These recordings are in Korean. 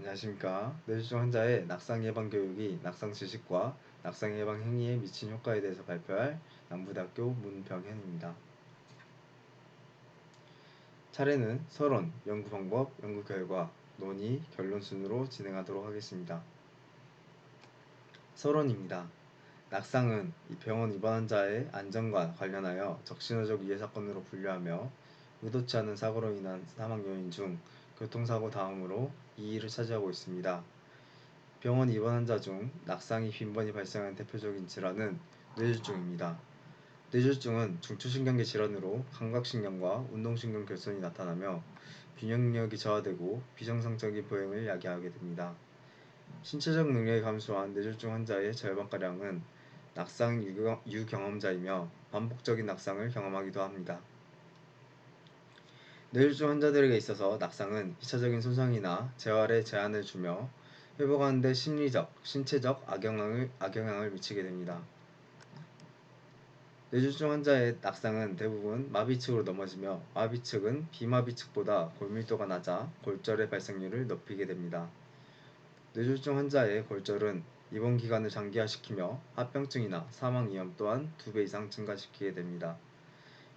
안녕하십니까. 뇌졸중 환자의 낙상 예방 교육이 낙상 지식과 낙상 예방 행위에 미친 효과에 대해서 발표할 남부대학교 문병현입니다. 차례는 서론, 연구 방법, 연구 결과, 논의, 결론 순으로 진행하도록 하겠습니다. 서론입니다. 낙상은 병원 입원 환자의 안전과 관련하여 적신호적 위해 사건으로 분류하며 의도치 않은 사고로 인한 사망 요인 중 교통사고 다음으로 2위를 차지하고 있습니다. 병원 입원 환자 중 낙상이 빈번히 발생하는 대표적인 질환은 뇌졸중입니다. 뇌졸중은 중추신경계 질환으로 감각신경과 운동신경 결손이 나타나며 균형력이 저하되고 비정상적인 보행을 야기하게 됩니다. 신체적 능력이 감소한 뇌졸중 환자의 절반가량은 낙상 유경험자이며 반복적인 낙상을 경험하기도 합니다. 뇌졸중 환자들에게 있어서 낙상은 2차적인 손상이나 재활에 제한을 주며 회복하는 데 심리적, 신체적 악영향을 미치게 됩니다. 뇌졸중 환자의 낙상은 대부분 마비 측으로 넘어지며 마비 측은 비마비 측보다 골밀도가 낮아 골절의 발생률을 높이게 됩니다. 뇌졸중 환자의 골절은 입원 기간을 장기화시키며 합병증이나 사망 위험 또한 2배 이상 증가시키게 됩니다.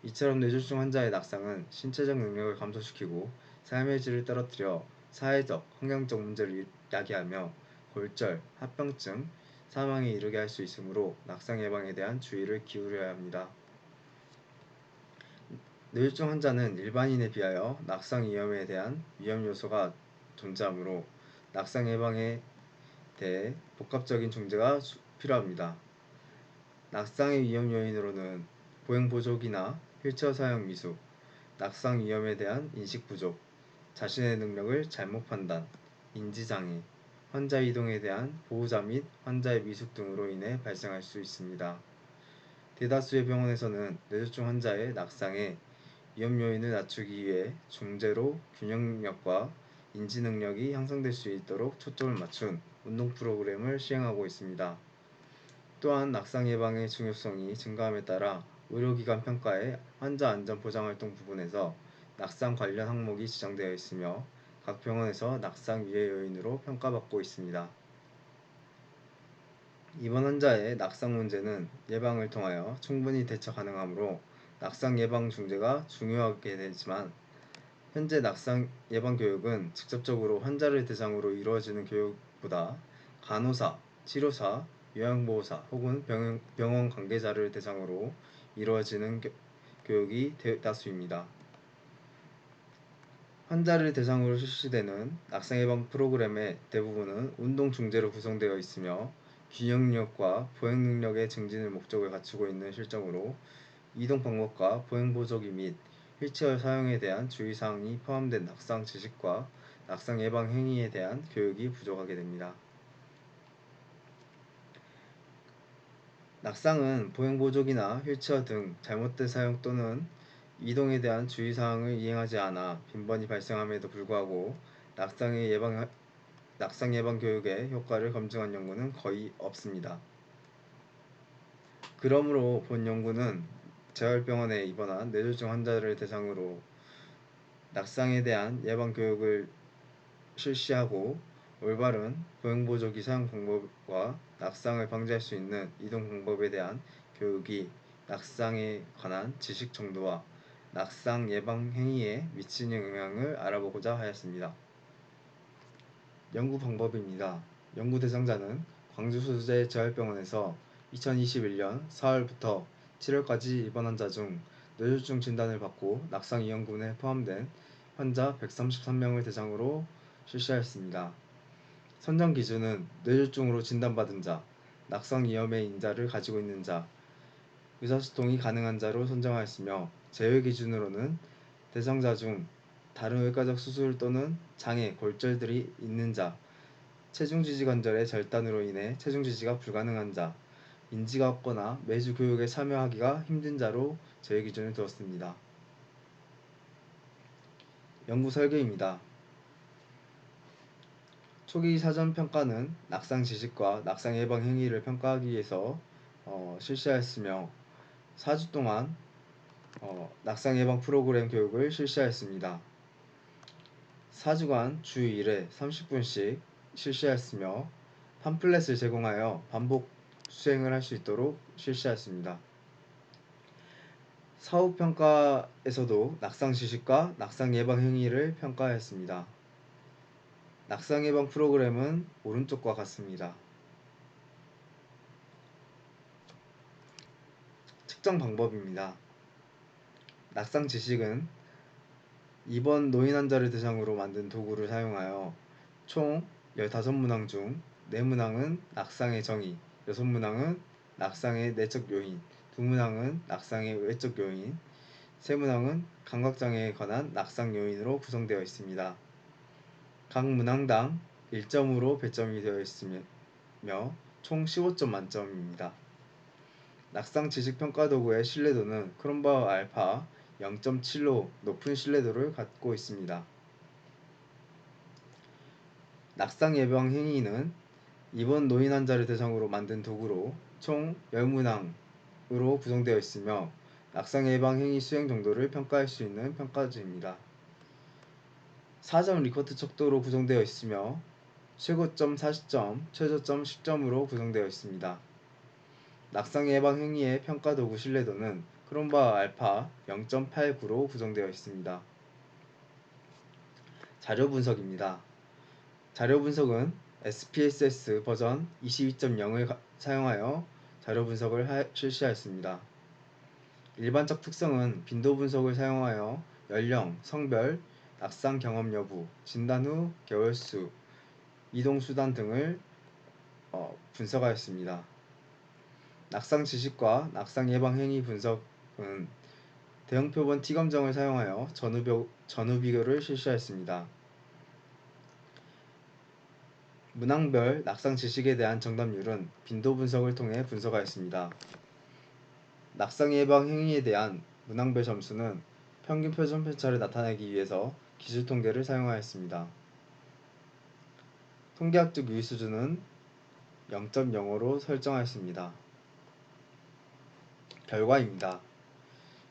이처럼 뇌졸중 환자의 낙상은 신체적 능력을 감소시키고 삶의 질을 떨어뜨려 사회적, 환경적 문제를 야기하며 골절, 합병증, 사망에 이르게 할 수 있으므로 낙상 예방에 대한 주의를 기울여야 합니다. 뇌졸중 환자는 일반인에 비하여 낙상 위험에 대한 위험 요소가 존재하므로 낙상 예방에 대해 복합적인 중재가 필요합니다. 낙상의 위험 요인으로는 보행 부족이나 휠체어 사용 미숙, 낙상 위험에 대한 인식 부족, 자신의 능력을 잘못 판단, 인지장애, 환자 이동에 대한 보호자 및 환자의 미숙 등으로 인해 발생할 수 있습니다. 대다수의 병원에서는 뇌졸중 환자의 낙상의 위험 요인을 낮추기 위해 중재로 균형력과 인지 능력이 향상될 수 있도록 초점을 맞춘 운동 프로그램을 시행하고 있습니다. 또한 낙상 예방의 중요성이 증가함에 따라 의료기관 평가의 환자 안전 보장 활동 부분에서 낙상 관련 항목이 지정되어 있으며 각 병원에서 낙상 위해 요인으로 평가받고 있습니다. 입원 환자의 낙상 문제는 예방을 통하여 충분히 대처 가능하므로 낙상 예방 중재가 중요하게 되지만 현재 낙상 예방 교육은 직접적으로 환자를 대상으로 이루어지는 교육보다 간호사, 치료사, 요양보호사 혹은 병원 관계자를 대상으로 이루어지는 교육이 대다수입니다. 환자를 대상으로 실시되는 낙상 예방 프로그램의 대부분은 운동 중재로 구성되어 있으며 균형력과 보행 능력의 증진을 목적을 갖추고 있는 실정으로 이동 방법과 보행 보조기 및 휠체어 사용에 대한 주의사항이 포함된 낙상 지식과 낙상 예방 행위에 대한 교육이 부족하게 됩니다. 낙상은 보행 보조기나 휠체어 등 잘못된 사용 또는 이동에 대한 주의사항을 이행하지 않아 빈번히 발생함에도 불구하고 낙상 예방 교육의 효과를 검증한 연구는 거의 없습니다. 그러므로 본 연구는 재활병원에 입원한 뇌졸중 환자를 대상으로 낙상에 대한 예방 교육을 실시하고 올바른 보행보조기 사용 방법과 낙상을 방지할 수 있는 이동 방법에 대한 교육이 낙상에 관한 지식 정도와 낙상 예방 행위에 미치는 영향을 알아보고자 하였습니다. 연구 방법입니다. 연구 대상자는 광주 소재 재활병원에서 2021년 4월부터 7월까지 입원 환자 중 뇌졸중 진단을 받고 낙상 위험군에 포함된 환자 133명을 대상으로 실시하였습니다. 선정 기준은 뇌졸중으로 진단받은 자, 낙상 위험의 인자를 가지고 있는 자, 의사소통이 가능한 자로 선정하였으며 제외 기준으로는 대상자 중 다른 외과적 수술 또는 장애, 골절들이 있는 자, 체중지지 관절의 절단으로 인해 체중지지가 불가능한 자, 인지가 없거나 매주 교육에 참여하기가 힘든 자로 제외 기준을 두었습니다. 연구 설계입니다. 초기 사전 평가는 낙상 지식과 낙상 예방 행위를 평가하기 위해서 실시하였으며 4주 동안 낙상 예방 프로그램 교육을 실시하였습니다. 4주간 주 1회 30분씩 실시하였으며 팜플렛을 제공하여 반복 수행을 할 수 있도록 실시하였습니다. 사후평가에서도 낙상 지식과 낙상 예방 행위를 평가하였습니다. 낙상 예방 프로그램은 오른쪽과 같습니다. 측정 방법입니다. 낙상 지식은 2번 노인 환자를 대상으로 만든 도구를 사용하여 총 15문항 중 4문항은 낙상의 정의, 6문항은 낙상의 내적 요인, 2문항은 낙상의 외적 요인, 3문항은 감각장애에 관한 낙상 요인으로 구성되어 있습니다. 각 문항당 1점으로 배점이 되어 있으며 총 15점 만점입니다. 낙상 지식 평가 도구의 신뢰도는 크롬바우 알파 0.7로 높은 신뢰도를 갖고 있습니다. 낙상 예방 행위는 입원 노인 환자를 대상으로 만든 도구로 총 10문항으로 구성되어 있으며 낙상 예방 행위 수행 정도를 평가할 수 있는 평가지입니다. 4점 리커트 척도로 구성되어 있으며 최고점 40점, 최저점 10점으로 구성되어 있습니다. 낙상 예방 행위의 평가 도구 신뢰도는 크롬바우 알파 0.89로 구성되어 있습니다. 자료 분석입니다. 자료 분석은 SPSS 버전 22.0을 사용하여 자료 분석을 실시하였습니다. 일반적 특성은 빈도 분석을 사용하여 연령, 성별, 낙상 경험 여부, 진단 후 개월수, 이동 수단 등을 분석하였습니다. 낙상 지식과 낙상 예방 행위 분석은 대형 표본 T검정을 사용하여 전후 비교를 실시하였습니다. 문항별 낙상 지식에 대한 정답률은 빈도 분석을 통해 분석하였습니다. 낙상 예방 행위에 대한 문항별 점수는 평균 표준 편차를 나타내기 위해서 기술 통계를 사용하였습니다. 통계학적 유의 수준은 0.05로 설정하였습니다. 결과입니다.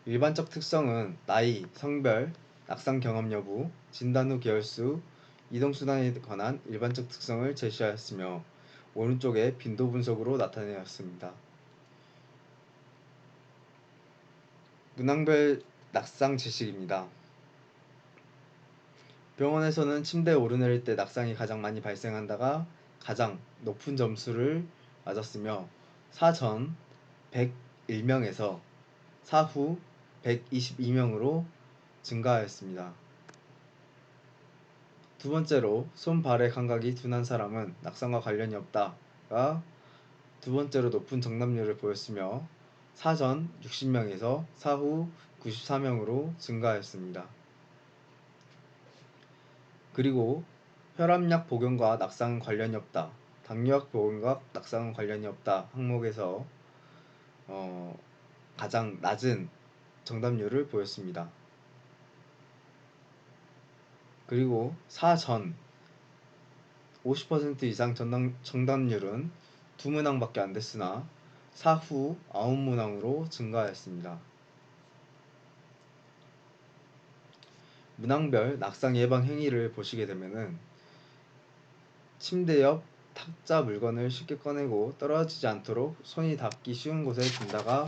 일반적 특성은 나이, 성별, 낙상 경험 여부, 진단 후 개월수, 이동수단에 관한 일반적 특성을 제시하였으며 오른쪽에 빈도 분석으로 나타내었습니다. 문항별 낙상 지식입니다. 병원에서는 침대에 오르내릴 때 낙상이 가장 많이 발생한다가 가장 높은 점수를 맞았으며 사전 101명에서 사후 122명으로 증가하였습니다. 두 번째로 손, 발의 감각이 둔한 사람은 낙상과 관련이 없다가 두 번째로 높은 정답률을 보였으며 사전 60명에서 사후 94명으로 증가하였습니다. 그리고 혈압약 복용과 낙상은 관련이 없다, 당뇨약 복용과 낙상은 관련이 없다 항목에서 가장 낮은 정답률을 보였습니다. 그리고 사전 50% 이상 정답률은 2문항밖에 안 됐으나 사후 9문항으로 증가하였습니다. 문항별 낙상 예방 행위를 보시게 되면은 침대 옆 탁자 물건을 쉽게 꺼내고 떨어지지 않도록 손이 닿기 쉬운 곳에 둔다가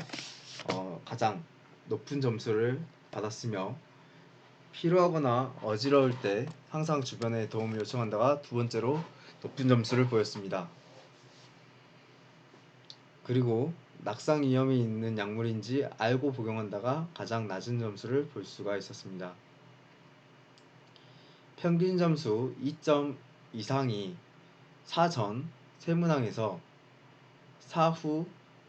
가장 높은 점수를 받았으며 피로하거나 어지러울 때 항상 주변에 도움을 요청한다가 두 번째로 높은 점수를 보였습니다. 그리고 낙상 위험이 있는 약물인지 알고 복용한다가 가장 낮은 점수를 볼 수가 있었습니다. 평균 점수 2점 이상이 사전 3문항에서 사후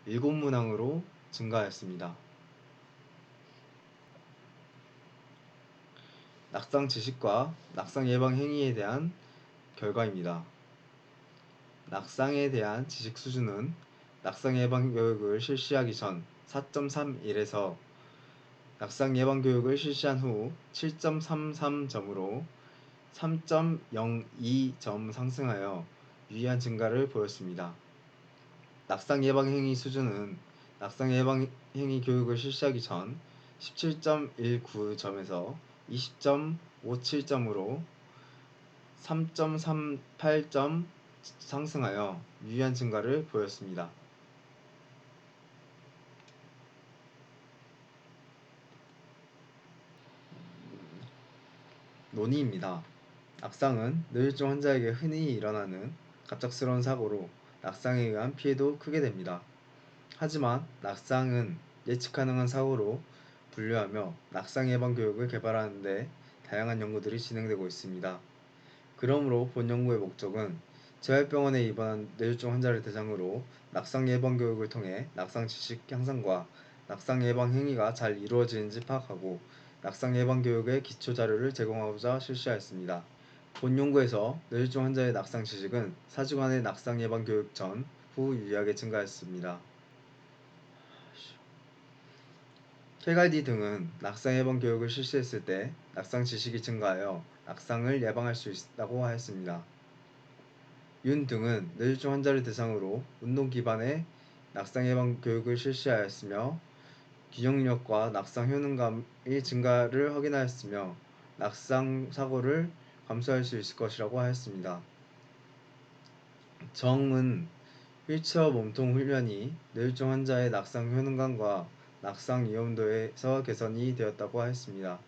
7문항으로 증가하였습니다. 낙상 지식과 낙상 예방 행위에 대한 결과입니다. 낙상에 대한 지식 수준은 낙상 예방 교육을 실시하기 전 4.31에서 낙상 예방 교육을 실시한 후 7.33점으로 3.02점 상승하여 유의한 증가를 보였습니다. 낙상 예방 행위 수준은 낙상 예방 행위 교육을 실시하기 전 17.19점에서 20.57점으로 3.38점 상승하여 유의한 증가를 보였습니다. 논의입니다. 낙상은 뇌졸중 환자에게 흔히 일어나는 갑작스러운 사고로 낙상에 의한 피해도 크게 됩니다. 하지만 낙상은 예측 가능한 사고로 분류하며 낙상 예방 교육을 개발하는 데 다양한 연구들이 진행되고 있습니다. 그러므로 본 연구의 목적은 재활병원에 입원한 뇌졸중 환자를 대상으로 낙상 예방 교육을 통해 낙상 지식 향상과 낙상 예방 행위가 잘 이루어지는지 파악하고 낙상 예방 교육의 기초 자료를 제공하고자 실시하였습니다. 본 연구에서 뇌졸중 환자의 낙상 지식은 4주간의 낙상 예방 교육 전, 후 유의하게 증가했습니다. 케갈디 등은 낙상 예방 교육을 실시했을 때 낙상 지식이 증가하여 낙상을 예방할 수 있다고 하였습니다. 윤 등은 뇌졸중 환자를 대상으로 운동 기반의 낙상 예방 교육을 실시하였으며 기억력과 낙상 효능감의 증가를 확인하였으며 낙상 사고를 감소할 수 있을 것이라고 하였습니다. 정은 휠체어 몸통 훈련이 뇌졸중 환자의 낙상 효능감과 낙상 위험도에서 개선이 되었다고 하였습니다.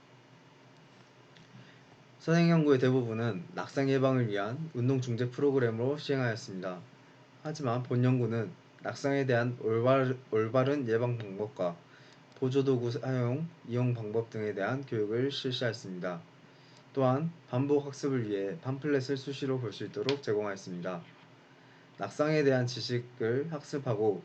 선행 연구의 대부분은 낙상 예방을 위한 운동 중재 프로그램으로 시행하였습니다. 하지만 본 연구는 낙상에 대한 올바른 예방 방법과 보조도구 사용, 이용 방법 등에 대한 교육을 실시하였습니다. 또한 반복 학습을 위해 팜플렛을 수시로 볼 수 있도록 제공하였습니다. 낙상에 대한 지식을 학습하고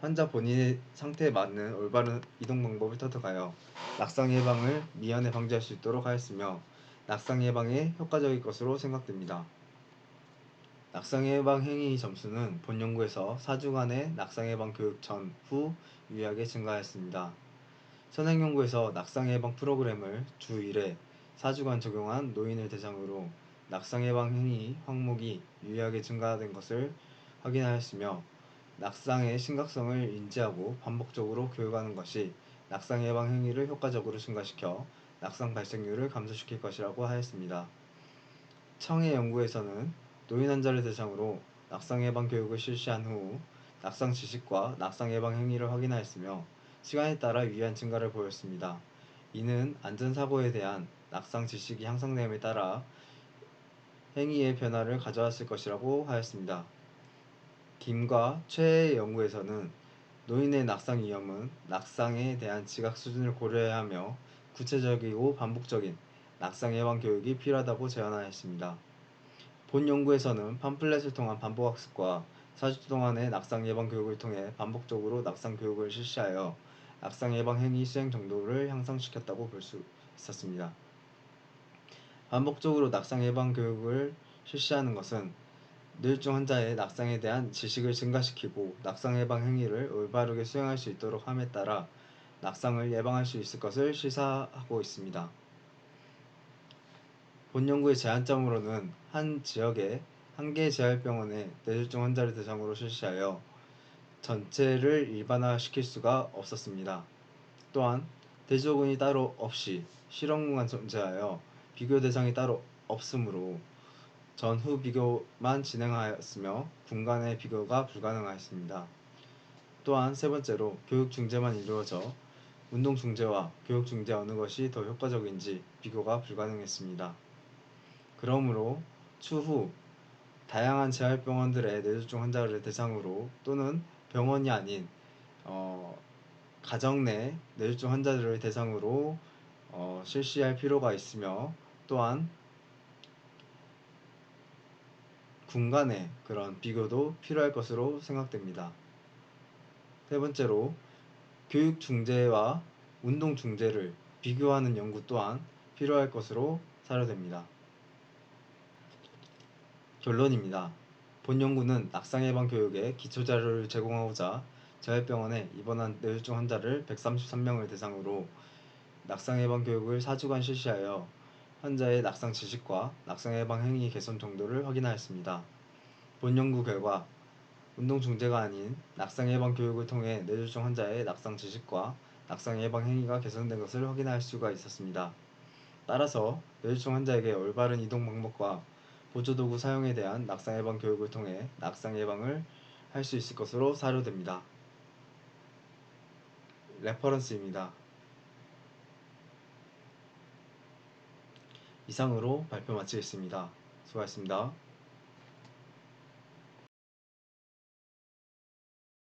환자 본인의 상태에 맞는 올바른 이동 방법을 터득하여 낙상 예방을 미연에 방지할 수 있도록 하였으며 낙상 예방에 효과적일 것으로 생각됩니다. 낙상 예방 행위 점수는 본 연구에서 4주간의 낙상 예방 교육 전, 후 유의하게 증가하였습니다. 선행 연구에서 낙상 예방 프로그램을 주 1회 4주간 적용한 노인을 대상으로 낙상 예방 행위 항목이 유의하게 증가된 것을 확인하였으며 낙상의 심각성을 인지하고 반복적으로 교육하는 것이 낙상 예방 행위를 효과적으로 증가시켜 낙상 발생률을 감소시킬 것이라고 하였습니다. 청의 연구에서는 노인 환자를 대상으로 낙상 예방 교육을 실시한 후 낙상 지식과 낙상 예방 행위를 확인하였으며 시간에 따라 유의한 증가를 보였습니다. 이는 안전사고에 대한 낙상 지식이 향상됨에 따라 행위의 변화를 가져왔을 것이라고 하였습니다. 김과 최의 연구에서는 노인의 낙상 위험은 낙상에 대한 지각 수준을 고려해야 하며 구체적이고 반복적인 낙상 예방 교육이 필요하다고 제안하였습니다. 본 연구에서는 팜플렛을 통한 반복 학습과 4주 동안의 낙상 예방 교육을 통해 반복적으로 낙상 교육을 실시하여 낙상 예방 행위 수행 정도를 향상시켰다고 볼 수 있었습니다. 반복적으로 낙상 예방 교육을 실시하는 것은 뇌졸중 환자의 낙상에 대한 지식을 증가시키고 낙상 예방 행위를 올바르게 수행할 수 있도록 함에 따라 낙상을 예방할 수 있을 것을 시사하고 있습니다. 본 연구의 제한점으로는 한 지역에 한 개의 재활병원에 뇌졸중 환자를 대상으로 실시하여 전체를 일반화시킬 수가 없었습니다. 또한 대조군이 따로 없이 실험군만 존재하여 비교 대상이 따로 없으므로 전후 비교만 진행하였으며 군 간의 비교가 불가능하였습니다. 또한 세 번째로 교육 중재만 이루어져 운동 중재와 교육 중재 어느 것이 더 효과적인지 비교가 불가능했습니다. 그러므로 추후 다양한 재활병원들의 뇌졸중 환자를 대상으로 또는 병원이 아닌 가정 내 뇌졸중 환자들을 대상으로 실시할 필요가 있으며 또한 군 간의 그런 비교도 필요할 것으로 생각됩니다. 세 번째로 교육 중재와 운동 중재를 비교하는 연구 또한 필요할 것으로 사료됩니다. 결론입니다. 본 연구는 낙상 예방 교육에 기초 자료를 제공하고자 재활병원에 입원한 뇌졸중 환자를 133명을 대상으로 낙상 예방 교육을 4주간 실시하여 환자의 낙상 지식과 낙상 예방 행위 개선 정도를 확인하였습니다. 본 연구 결과 운동 중재가 아닌 낙상 예방 교육을 통해 뇌졸중 환자의 낙상 지식과 낙상 예방 행위가 개선된 것을 확인할 수가 있었습니다. 따라서 뇌졸중 환자에게 올바른 이동 방법과 보조도구 사용에 대한 낙상 예방 교육을 통해 낙상 예방을 할 수 있을 것으로 사료됩니다. 레퍼런스입니다. 이상으로 발표 마치겠습니다. 수고하셨습니다.